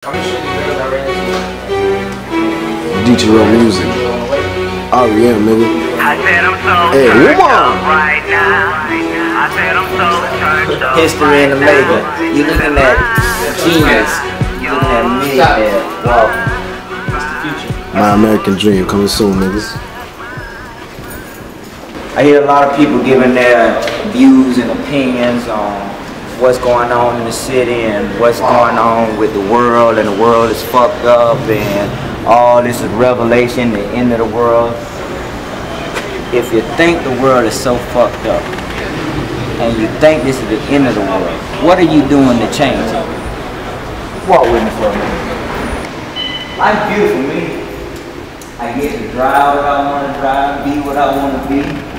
Detroit music. R.E.M. nigga. I said I'm so hey, turned up right now. I said I'm so turned up. History in the making. You looking at genius. You looking at millionaire. Wow. What's the future? My American Dream coming soon, niggas. I hear a lot of people giving their views and opinions on what's going on in the city and what's going on with the world, and the world is fucked up and all this is revelation, the end of the world. If you think the world is so fucked up and you think this is the end of the world, what are you doing to change it? Walk with me for a minute. Life's beautiful, me. I get to drive what I want to drive, be what I want to be.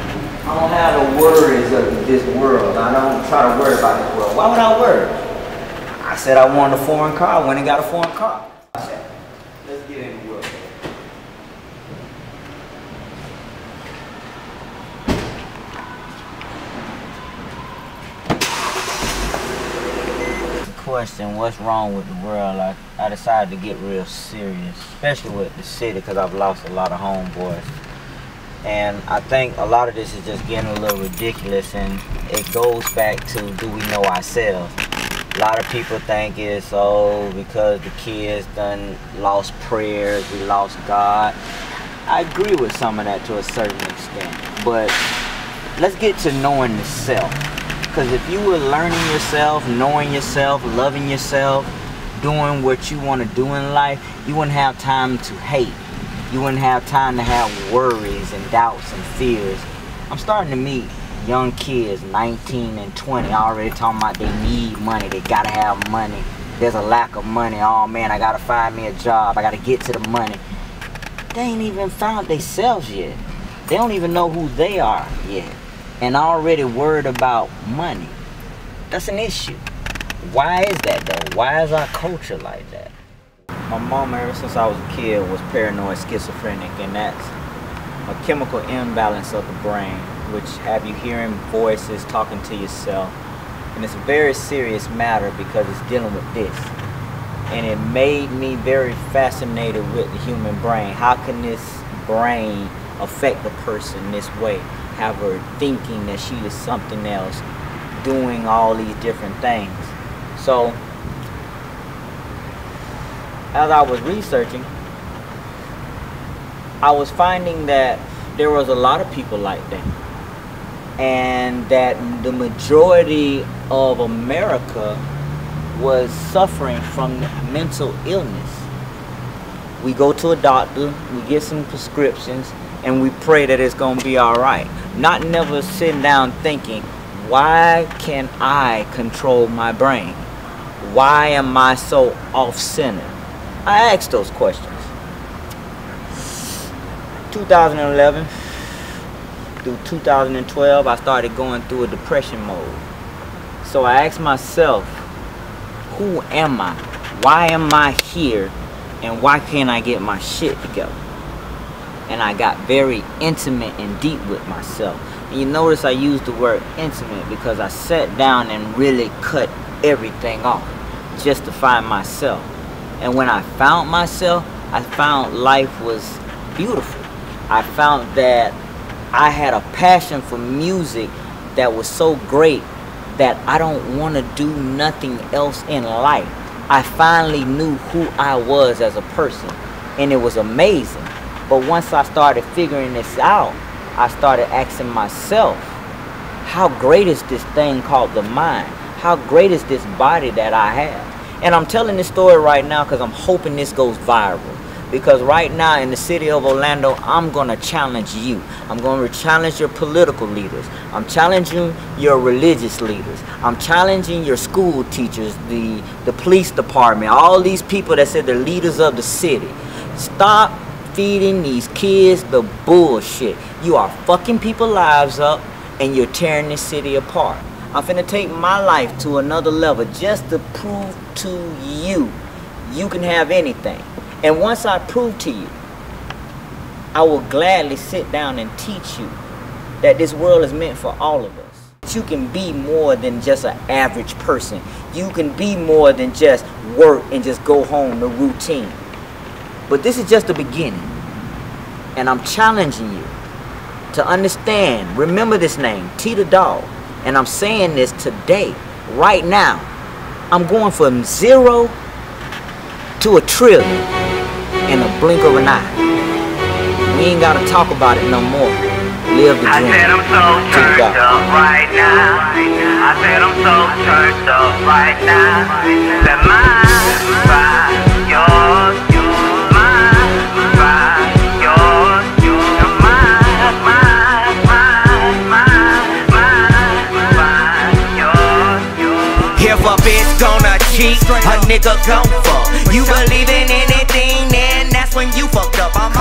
I don't have the worries of this world. I don't try to worry about this world. Why would I worry? I said I wanted a foreign car. I went and got a foreign car. I said, let's get in the world. Question, what's wrong with the world? I decided to get real serious, especially with the city, because I've lost a lot of homeboys. And I think a lot of this is just getting a little ridiculous, and it goes back to, do we know ourselves? A lot of people think it's, because the kids done lost prayers, we lost God. I agree with some of that to a certain extent, but let's get to knowing the self. Because if you were learning yourself, knowing yourself, loving yourself, doing what you want to do in life, you wouldn't have time to hate. You wouldn't have time to have worries and doubts and fears. I'm starting to meet young kids, 19 and 20, already talking about they need money, they gotta have money. There's a lack of money. Oh man, I gotta find me a job, I gotta get to the money. They ain't even found themselves yet. They don't even know who they are yet. And already worried about money. That's an issue. Why is that though? Why is our culture like that? My mom, ever since I was a kid, was paranoid schizophrenic, and that's a chemical imbalance of the brain, which have you hearing voices, talking to yourself. And it's a very serious matter because it's dealing with this. And it made me very fascinated with the human brain. How can this brain affect a person this way? Have her thinking that she is something else, doing all these different things. So, as I was researching, I was finding that there was a lot of people like that, and that the majority of America was suffering from mental illness. We go to a doctor, we get some prescriptions, and we pray that it's gonna be all right. Not never sitting down thinking, why can I control my brain? Why am I so off-centered? I asked those questions. 2011 through 2012, I started going through a depression mode. So I asked myself, who am I? Why am I here? And why can't I get my shit together? And I got very intimate and deep with myself. And you notice I used the word intimate because I sat down and really cut everything off just to find myself. And when I found myself, I found life was beautiful. I found that I had a passion for music that was so great that I don't want to do nothing else in life. I finally knew who I was as a person, and it was amazing. But once I started figuring this out, I started asking myself, how great is this thing called the mind? How great is this body that I have? And I'm telling this story right now because I'm hoping this goes viral. Because right now in the city of Orlando, I'm going to challenge you. I'm going to challenge your political leaders. I'm challenging your religious leaders. I'm challenging your school teachers, the police department, all these people that said they're leaders of the city. Stop feeding these kids the bullshit. You are fucking people's lives up and you're tearing this city apart. I'm finna take my life to another level just to prove to you, you can have anything. And once I prove to you, I will gladly sit down and teach you that this world is meant for all of us. that you can be more than just an average person. You can be more than just work and just go home, the routine. But this is just the beginning. And I'm challenging you to understand, remember this name, T the Dog. And I'm saying this today, right now. I'm going from 0 to 1 trillion in a blink of an eye. We ain't gotta talk about it no more. Live the dream. I said I'm so turned up right now. I said I'm so turned up right now. That mine, yours, mine, yours, mine, yours. If a bitch gonna cheat, a nigga gon' fuck. You believe in anything, then that's when you fucked up. I'm